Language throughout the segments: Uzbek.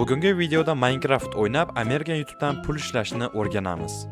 Bugungi videoda Minecraft o'ynab, American YouTube'dan pul ishlashni o'rganamiz.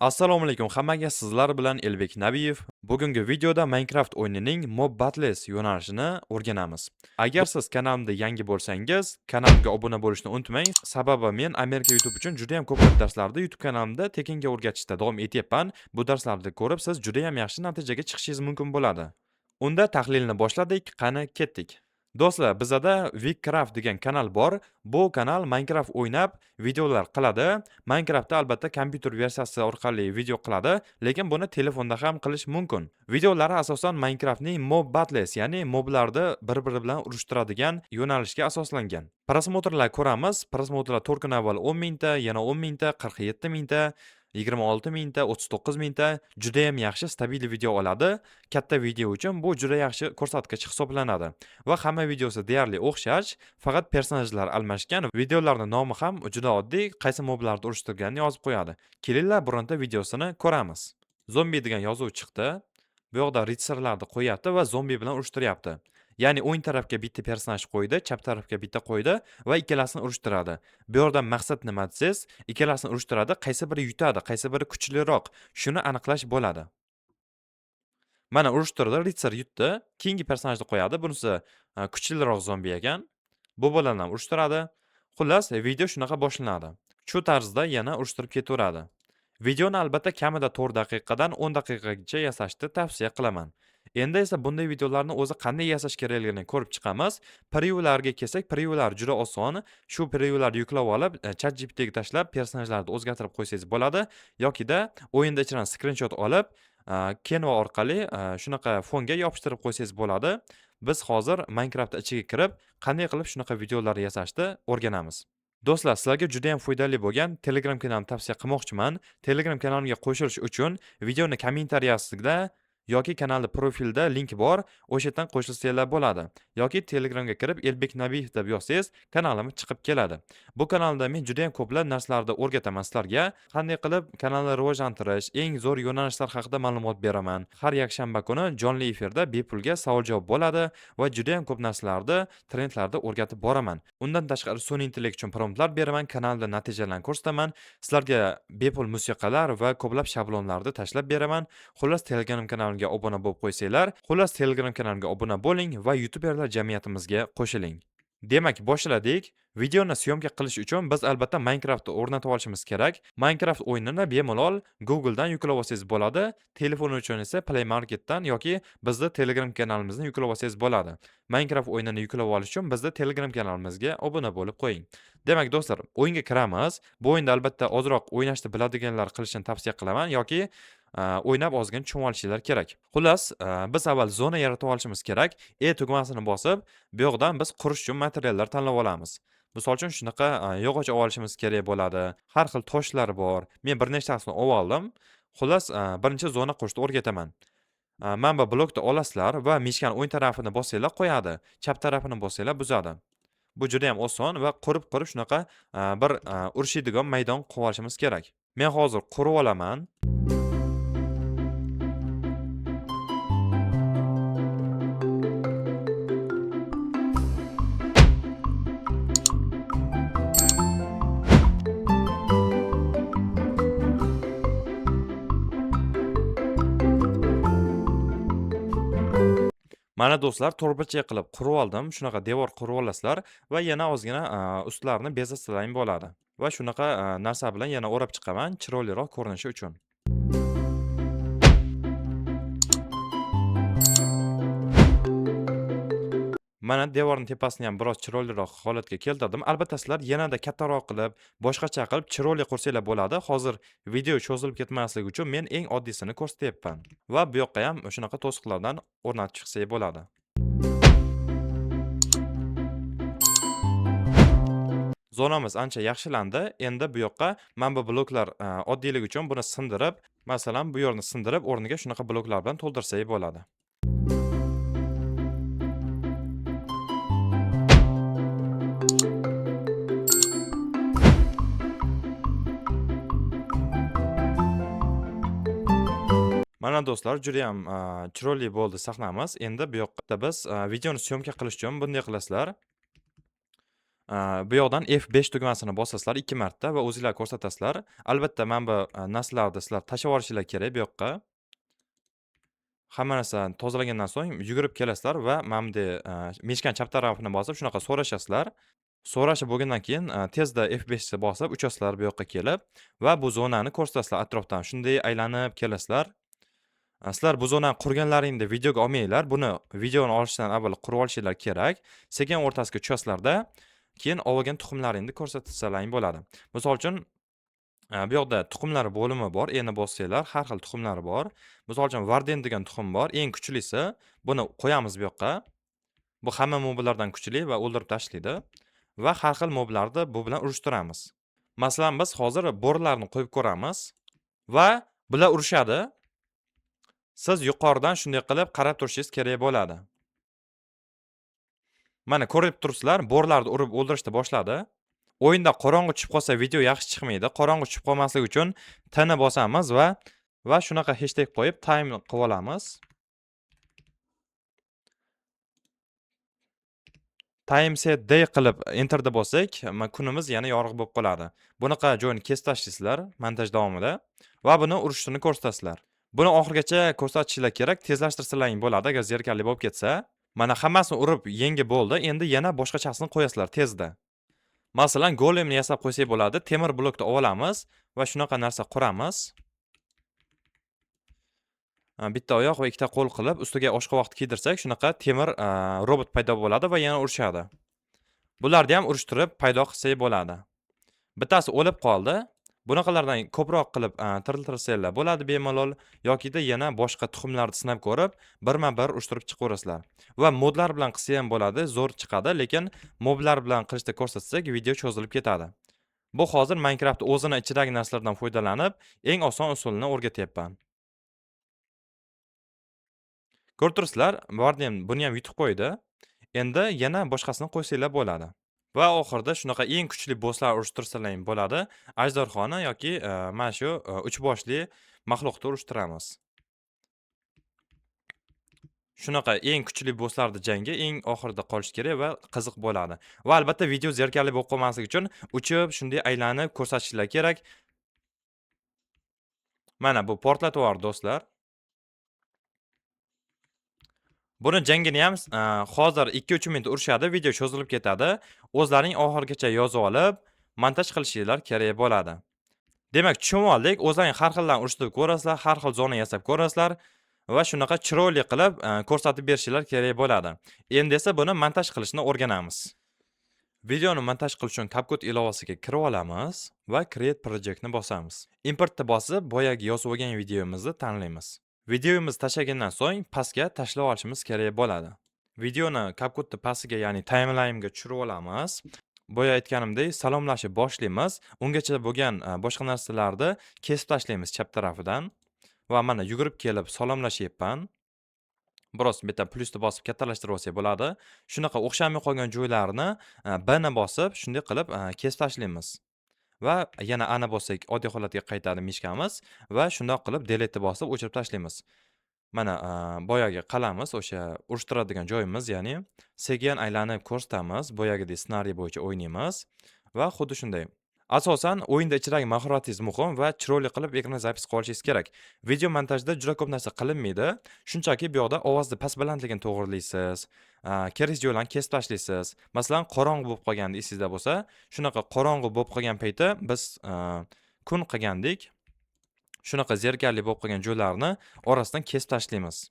Assalomu alaykum hammaga, sizlar bilan Elbek Nabiyev. Bugungi videoda Minecraft o'yinining Mob Battles yo'nalishini o'rganamiz. Agar siz kanalimda yangi bo'lsangiz, kanalimga obuna bo'lishni unutmang. Sababi men Amerika YouTube uchun juda ham ko'plab darslarni YouTube kanalimda tekinga o'rgatishda davom etyapman. Bu darslarni ko'rib, siz juda ham yaxshi natijaga chiqishingiz mumkin bo'ladi. Unda tahlilni boshladik, qani ketdik. Do'stlar, bizada Wikcraft degan kanal bor. Bu kanal Minecraft o'ynab videolar qiladi. Minecraftda albatta kompyuter versiyasi orqali video qiladi, lekin buni telefonda ham qilish mumkin. Videolari asosan Minecraftning Mob Battles, ya'ni moblarni bir-biri bilan urushtiradigan yo'nalishga asoslangan. Prosmotrlar ko'ramiz. Prosmotrlar 4 kun avval 10 mingta, yana 10 mingta, 47 mingta, 26 mingta, 39 mingta juda ham yaxshi stabil video oladi. Katta video uchun bu juda yaxshi ko'rsatkich hisoblanadi. Va hamma videosi deyarli o'xshash, faqat personajlar almashgan. Videolarning nomi ham juda oddiy, qaysi moblarni urushtirganini yozib qo'yadi. Kelinglar bironta videosini ko'ramiz. Zombi degan yozuv chiqdi. Bu yoqda ritsarlarni qo'yapti va zombi bilan urushtiryapti. Ya'ni o'ng tarafga bitta personaj qo'ydi, chap tarafga bitta qo'ydi va ikkalasini urushtiradi. Bu yerdan maqsad nima desiz, ikkalasini urushtiradi, qaysi biri yutadi, qaysi biri kuchliroq, shuni aniqlash bo'ladi. Mana urushtirdi, ritsar yutdi, keyingi personajni qo'yadi. Bunisi kuchliroq zombi ekan. Bu bilan ham urushtiradi. Xullas, video shunaqa boshlanadi. Shu tarzda yana urushtirib ketaveradi. Videoni albatta kamida 4 daqiqadan 10 daqiqagacha yasashni tavsiya qilaman. Endi esa bunday videolarni o'zi qanday yasash kerakligini ko'rib chiqamiz. Previewlarga kelsak, previewlar juda oson. Shu previewlarni yuklab olib, ChatGPTga tashlab, personajlarni o'zgartirib qo'ysangiz bo'ladi yoki-da o'yinda ichidan screenshot olib, Canva orqali shunaqa fonga yopishtirib qo'ysangiz bo'ladi. Biz hozir Minecraft ichiga kirib, qanday qilib shunaqa videolar yasashni o'rganamiz. Do'stlar, sizlarga juda ham foydali bo'lgan Telegram kanalini tavsiya qilmoqchiman. Telegram kanalimga qo'shilish uchun videoni kommentariyasida yoki kanalda profilda link bor, o'sha yerdan qo'shilsanglar bo'ladi. Yoki Telegramga kirib Elbek Nabiyev deb yozsangiz, kanalim chiqib keladi. Bu kanalda men juda ham ko'plab narsalarni o'rgataman sizlarga. Qanday qilib kanalni rivojlantirish, eng zo'r yo'nalishlar haqida ma'lumot beraman. Har yakshanba kuni jonli efirda bepulga savol-javob bo'ladi va juda ham ko'p narsalarni, trendlarni o'rgatib boraman. Undan tashqari sun'iy intellekt uchun promptlar beraman, kanalda natijalarni ko'rsataman. Sizlarga bepul musiqalar va ko'plab shablonlarni tashlab beraman. Xullas, Telegram kanalimga obuna bo'lib qo'ysanglar, xullas Telegram kanalimga obuna bo'ling va YouTuberlar jamiyatimizga qo'shiling. Demak, boshladik. Videoni syomka qilish uchun biz albatta Minecraftni o'rnatib olishimiz kerak. Minecraft o'yinini bemalol Google dan yuklab olsangiz bo'ladi. Telefon uchun esa Play Marketdan yoki bizning Telegram kanalimizni yuklab olsangiz bo'ladi. Minecraft o'yinini yuklab olish uchun bizning Telegram kanalimizga obuna bo'lib qo'ying. Demak, do'stlar, o'yinga kiramiz. Bu o'yinda albatta ozroq o'ynashni biladiganlar qilishni tavsiya qilaman yoki o'ynab ozgina tushunib olishinglar kerak. Xullas, biz avval zona yaratib olishimiz kerak. Tugmasini bosib, bu yoqdan biz qurish uchun materiallar tanlab olamiz. Misol uchun shunaqa yog'och olishimiz kerak bo'ladi. Har xil toshlar bor. Men bir nechtasini oldim. Xullas, birinchi zona qurishni o'rgataman. Manba blokni olasizlar va mishkani o'ng tarafini bossanglar qo'yadi, chap tarafini bossanglar buzadi. Bu juda ham oson va qurib shunaqa bir urushadigan maydon qilib olishimiz kerak. Men hozir qurib olaman. Mana do'stlar, to'rtburchak qilib qurib oldim. Shunaqa devor qurib olasizlar va yana ozgina ustlarini bezasalaring bo'ladi. Va shunaqa narsa bilan yana o'rab chiqaman, chiroyliroq ko'rinishi uchun. Mana devorning tepasini ham biroz chiroyliroq holatga keltirdim. Albatta sizlar yanada kattaroq qilib, boshqacha qilib chiroyli qursanglar bo'ladi. Hozir video cho'zilib ketmasligi uchun men eng oddiysini ko'rsatyapman. Va bu yoqqa ham shunaqa to'siqlardan o'rnatib chiqsak bo'ladi. Zonamiz ancha yaxshilandi. Endi bu yoqqa manba bloklar oddiyligi uchun buni sindirib, masalan, bu yerni sindirib, o'rniga shunaqa bloklar bilan to'ldirsak bo'ladi. Mana do'stlar, juda ham chiroyli bo'ldi sahnamiz. Endi bu yoqda biz videoni syomka qilish uchun bunday qilasizlar. Bu yoqdan F5 tugmasini bosasizlar 2 marta va o'zinglar ko'rsatasizlar. Albatta mana bu narsalarni sizlar tashlab yuborishingiz kerak bu yoqqa. Hamma narsani tozalagandan so'ng yugurib kelasizlar va mana bunday meshkani chap tarafini bosib shunaqa so'rashasizlar. So'rashib bo'lgandan keyin tezda F5 ni bosib uchasizlar bu yoqqa kelib va bu zonani ko'rsatasizlar atrofdan. Shunday aylanib kelasizlar. Sizlar bu zonani qurganlaringni videoga olmanglar. Buni videoni olishdan avval qurib olishingiz kerak. Sekin o'rtasiga tushasizlarda, keyin olgan tuxumlaringni ko'rsatsalaring bo'ladi. Misol uchun, bu yoqda tuxumlar bo'limi bor. E'ni bossanglar, har xil tuxumlari bor. Misol uchun, Varden degan tuxum bor. Eng kuchlisi. Buni qo'yamiz bu yoqqa. Bu hamma moblardan kuchli va o'ldirib tashlaydi. Va har xil moblarni bu bilan urushtiramiz. Masalan, biz hozir bo'rilarni qo'yib ko'ramiz va bular urushadi. Siz yuqoridan shunday qilib qarab turishingiz kerak bo'ladi. Mana ko'rib turibsizlar, bo'rilarni urib o'ldirishni boshladi. O'yinda qorong'i tushib qolsa video yaxshi chiqmaydi. Qorong'i tushib qolmasligi uchun T ni bosamiz va shunaqa hashtag qo'yib time qilib olamiz. Time set day qilib enterda bossak, kunimiz yana yorug' bo'lib qoladi. Bunaqa joyni kesib tashlaysizlar montaj davomida va buni urishini ko'rsatasizlar. Buni oxirigacha ko'rsatishingiz kerak, tezlashtirsalaring bo'ladi agar zerkarli bo'lib ketsa. Mana hammasini urib yengib bo'ldi. Endi yana boshqachasini qo'yasizlar tezda. Masalan, golemni yasab qo'ysak bo'ladi. Temir blokni olamiz va shunaqa narsa quramiz. Bitta oyoq va ikkita qo'l qilib, ustiga oshqovoqni kiydirsak, shunaqa temir robot paydo bo'ladi va yana urushadi. Bularni ham urushtirib paydo qilsak bo'ladi. Bittasi o'lib qoldi. Bunaqalardan ko'proq qilib tiriltirsanglar bo'ladi bemalol yokida yana boshqa tuxumlarni sinab ko'rib, birma-bir urushtirib chiqaverasizlar. Va modlar bilan qilsa ham bo'ladi, zo'r chiqadi, lekin moblar bilan qilishda ko'rsatsak, video cho'zilib ketadi. Bu hozir Minecraft o'zini ichidagi narsalardan foydalanib, eng oson usulni o'rgatyapman. Ko'rib turibsizlar, Warden buni ham yutib qo'ydi. Endi yana boshqasini qo'ysanglar bo'ladi. Va oxirida shunaqa eng kuchli bosslar urushtirsalaring bo'ladi. Ajdarxoni yoki mana shu 3 boshli maxluqni urushtiramiz. Shunaqa eng kuchli bosslarni jangi eng oxirida qolishi kerak va qiziq bo'ladi. Va albatta video zerkarli bo'lib qolmasligi uchun uchib shunday aylanib ko'rsatishingiz kerak. Mana bu portlatib yubordi do'stlar. Buni jangini ham hozir 2-3 minut urushadi, video cho'zilib ketadi. O'zlaring oxirigacha yozib olib, montaj qilishingiz kerak bo'ladi. Demak, tushunib oldik. O'zlaring har xillarni urushtirib ko'rasizlar, har xil zona yasab ko'rasizlar va shunaqa chiroyli qilib ko'rsatib berishingiz kerak bo'ladi. Endi esa buni montaj qilishni o'rganamiz. Videoni montaj qilish uchun CapCut ilovasiga kirib olamiz va Create Project ni bosamiz. Importni bosib, boyagi yozib olgan videomizni tanlaymiz. Videomizni tashlagandan so'ng pastga tashlab olishimiz kerak bo'ladi. Videoni CapCutni pastiga, ya'ni timeline'ga tushirib olamiz. Boya aytganimdek, salomlashib boshlaymiz. Ungacha bo'lgan boshqa narsalarni kesib tashlaymiz chap tarafidan va mana yugurib kelib salomlashyapman. Biroz bitta plyusni bosib kattalashtirib olsak bo'ladi. Shunaqa o'xshamay qolgan joylarini B ni bosib, shunday qilib kesib tashlaymiz. Va yana A ni bossak oddiy holatiga qaytadi mishkamiz va shundoq qilib delete ni bosib o'chirib tashlaymiz. Mana boyagi qalamiz, o'sha urushtiradigan joyimiz, ya'ni sekin aylanib ko'rsatamiz, boyagidek ssenariy bo'yicha o'ynaymiz va xuddi shunday. Asosan o'yinda ichidagi mahoratingiz muhim va chiroyli qilib ekran zapis qilib olishingiz kerak. Video montajda juda ko'p narsa qilinmaydi. Shunchaki bu yoqda ovozni past balandligini to'g'rilaysiz, kerak joylarni kesib tashlaysiz. Masalan, qorong'i bo'lib qolganda esingizda bo'lsa, shunaqa qorong'i bo'lib qolgan paytda biz kun qilgandik. Shunaqa zerkarli bo'lib qolgan joylarni orasidan kesib tashlaymiz.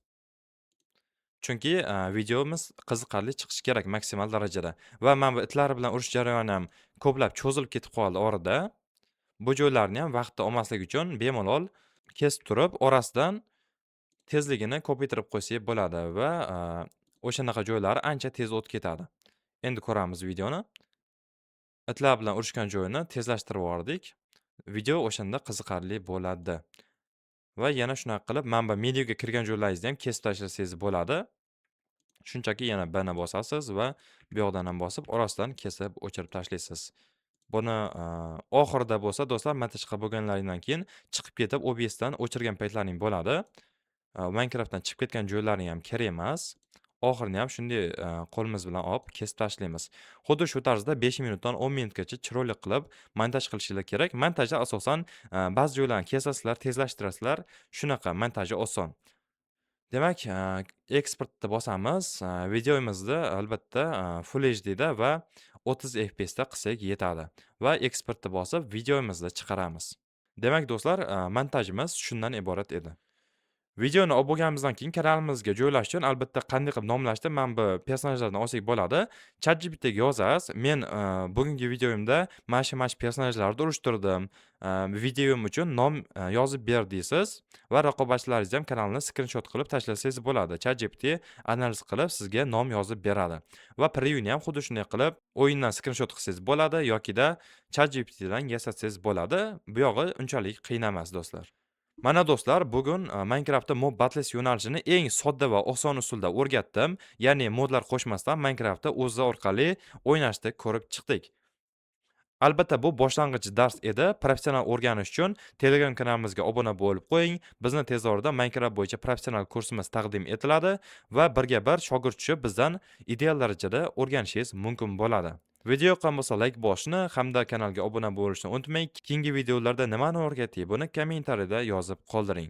Chunki videomiz qiziqarli chiqishi kerak maksimal darajada. Va mana bu itlar bilan urush jarayoni ham ko'plab cho'zilib ketib qoldi orada. Bu joylarni ham vaqtda olmaslik uchun bemalol kesib turib, orasidan tezligini ko'paytirib qo'ysak bo'ladi va o'shanaqa joylari ancha tez o'tib ketadi. Endi ko'ramiz videoni. Itlar bilan urushgan joyini tezlashtirib yubordik. Video o'shanda qiziqarli bo'ladi. Va yana shunaqa qilib, mana bu menyuga kirgan joylaringizni ham kesib tashlasangiz bo'ladi. Shunchaki yana B ni bosasiz va bu yoqdan ham bosib, orasidan kesib o'chirib tashlaysiz. Buni oxirida bo'lsa, do'stlar, montaj qilib bo'lganlaringdan keyin chiqib ketib OBS dan o'chirgan paytlaring bo'ladi. Minecraftdan chiqib ketgan joylaring ham kerak emas. oxirini ham shunday qo'limiz bilan olib kesib tashlaymiz. Xuddi shu tarzda 5 minutdan 10 minutgacha chiroyli qilib montaj qilishingiz kerak. Montajda asosan ba'zi joylarni kesasizlar, tezlashtirasizlar. Shunaqa montaji oson. Demak, eksportni bosamiz. Videomizni albatta Full HDda va 30 FPSda qilsak yetadi va eksportni bosib videomizni chiqaramiz. Demak do'stlar, montajimiz shundan iborat edi. Videoni olib bo'lganimizdan keyin kanalimizga joylash uchun albatta qanday qilib nomlashni mana bu personajlardan olsak bo'ladi. ChatGPTga yozasiz. Men bugungi videomda mana shu personajlarni urishtirdim. Videom uchun nom yozib ber deysiz va raqobatchilaringiz ham kanalni skrinshot qilib tashlasangiz bo'ladi. ChatGPT analiz qilib sizga nom yozib beradi. Va prevyuni ham xuddi shunday qilib o'yindan skrinshot qilsangiz bo'ladi yokida ChatGPTdan yasatsangiz bo'ladi. Bu yog'i unchalik qiyin emas do'stlar. Mana do'stlar, bugun Minecraftda Mob Battles yo'nalishini eng sodda va oson usulda o'rgatdim. Ya'ni modlar qo'shmasdan Minecraftda o'zi orqali o'ynashni ko'rib chiqdik. Albatta bu boshlang'ich dars edi. Professional o'rganish uchun Telegram kanalimizga obuna bo'lib qo'ying. Bizni tez orada Minecraft bo'yicha professional kursimiz taqdim etiladi va birga bir shogird tushib bizdan ideal darajada o'rganishingiz mumkin bo'ladi. Video yoqqan bo'lsa like bosishni hamda kanalga obuna bo'lishni unutmang. Keyingi videolarda nimani o'rgatdik buni kommentariyada yozib qoldiring.